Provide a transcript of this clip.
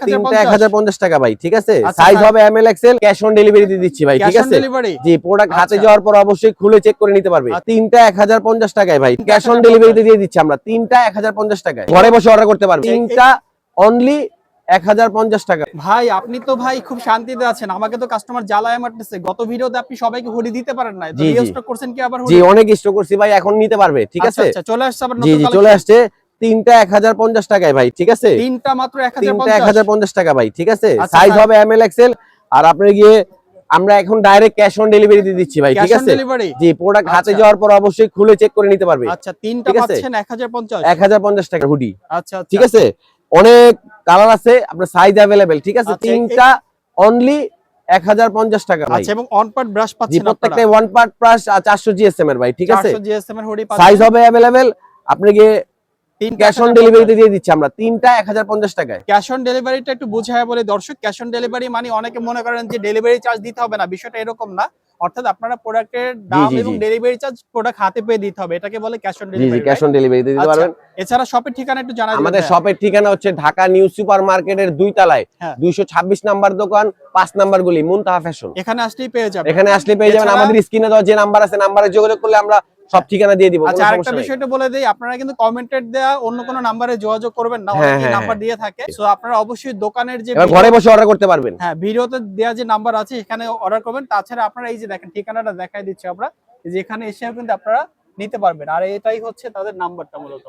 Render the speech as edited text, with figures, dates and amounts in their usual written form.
তিনটা 1050 টাকা ভাই, ঠিক আছে। আচ্ছা, সাইজ হবে M L XL, cash on delivery দিয়ে দিচ্ছি ভাই, ঠিক আছে। জি, প্রোডাক্ট হাতে যাওয়ার পর অবশ্যই খুলে চেক করে নিতে পারবে। তিনটা 1050 টাকায় ভাই, ক্যাশ অন ডেলিভারিতে দিয়ে দিচ্ছি আমরা। তিনটা 1050 টাকায় ঘরে বসে অর্ডার করতে পারবে। তিনটা অনলি 1050 টাকা। ভাই আপনি তো ভাই খুব শান্তিতে আছেন, আমাকে তো কাস্টমার জ্বালায় মারতেছে। গত ভিডিওতে আপনি সবাইকে হুডি দিতে পারেন নাই, তো রিস্টক করছেন কি আবার হুডি? জি, অনেক স্টক করছি ভাই, এখন নিতে পারবে, ঠিক আছে। আচ্ছা চলে আসছে আবার জি নতুন জি, কালেকশন। চলে আসছে। তিনটা 1050 টাকায় ভাই, ঠিক আছে। তিনটা মাত্র তিনটা 1050। 1050 টাকা ভাই, ঠিক আছে। আচ্ছা, সাইজ হবে এম এল এক্সেল। আর আপনি গিয়ে আমরা এখন ডাইরেক্ট ক্যাশ অন ডেলিভারি দিয়ে দিচ্ছি ভাই, ঠিক ক্যাশ অন আছে। ডেলিভারি? জি, প্রোডাক্ট হাতে যাওয়ার পর অবশ্যই খুলে চেক করে নিতে পারবে। আচ্ছা, তিনটা ঠিক আছে, পাচ্ছেন 1050। 1050 টাকা হুডি। আচ্ছা ঠিক আছে, অনেক কালার আছে, আপনার সাইজ अवेलेबल, ঠিক আছে। আচ্ছা, তিনটা অনলি 1050 টাকা ভাই। আচ্ছা, এবং অন পার্ট ব্রাশ জি, পাচ্ছেন আপনারা। প্রত্যেকটাই ওয়ান পার্ট প্লাস 400 জিএসএম এর ভাই, ঠিক আছে। 400 জিএসএম এর হুডি পাচ্ছেন। সাইজ হবে अवेलेबल, আপনি গিয়ে তিনটা ক্যাশ অন 1050। ডেলিভারিতে দিয়ে দিচ্ছি আমরা। তিনটা 1050 টাকায়। ক্যাশ অন ডেলিভারিটা একটু বুঝায় বলে দর্শক, ক্যাশ অন ডেলিভারি মানে অনেকে মনে করেন যে ডেলিভারি চার্জ দিতে হবে না, বিষয়টা এরকম না। অর্থাৎ আপনারা প্রোডাক্টের জি দাম জি এবং জি ডেলিভারি চার্জ প্রোডাক্ট হাতে পেয়ে দিতে হবে, এটাকে বলে cash on G G, delivery. Cash on ডেলিভারিতে দিতে পারবেন। এছাড়া শপের ঠিকানা একটু জানাই দিবেন। আমাদের শপের ঠিকানা হচ্ছে ঢাকা নিউ সুপার মার্কেটের 2 তলায়, হ্যাঁ, 226 নাম্বার দোকান, 5 নাম্বার গলি, মুনতাহা ফ্যাশন। এখানে আসলেই পেয়ে যাবেন। এখানে আসলে পেয়ে যাবেন। আমাদের স্ক্রিনে দেওয়া যে নাম্বার আছে, নাম্বারে যোগাযোগ করলে আমরা সব ঠিকানা দিয়ে দিব, আচ্ছা, কোনো আরেকটা সমস্যা নাই। বিষয়টা বলে দেই, আপনারা কিন্তু কমেন্টেড দেয়া অন্য কোনো নাম্বারে যোগাযোগ করবেন না, হ্যাঁ অনেকেই হ্যাঁ নাম্বার হ্যাঁ, দিয়ে থাকে। সো আপনারা অবশ্যই দোকানের যে এবার ঘরে বসে অর্ডার করতে পারবেন। হ্যাঁ, ভিডিওতে দেয়া যে নাম্বার আছে এখানে অর্ডার করবেন। তাছাড়া আপনারা এই যে দেখেন ঠিকানাটা দেখাই দিচ্ছি আমরা, এই যে এখানে এসেও কিন্তু আপনারা নিতে পারবেন। আর এটাই হচ্ছে তাদের নাম্বারটা মূলত।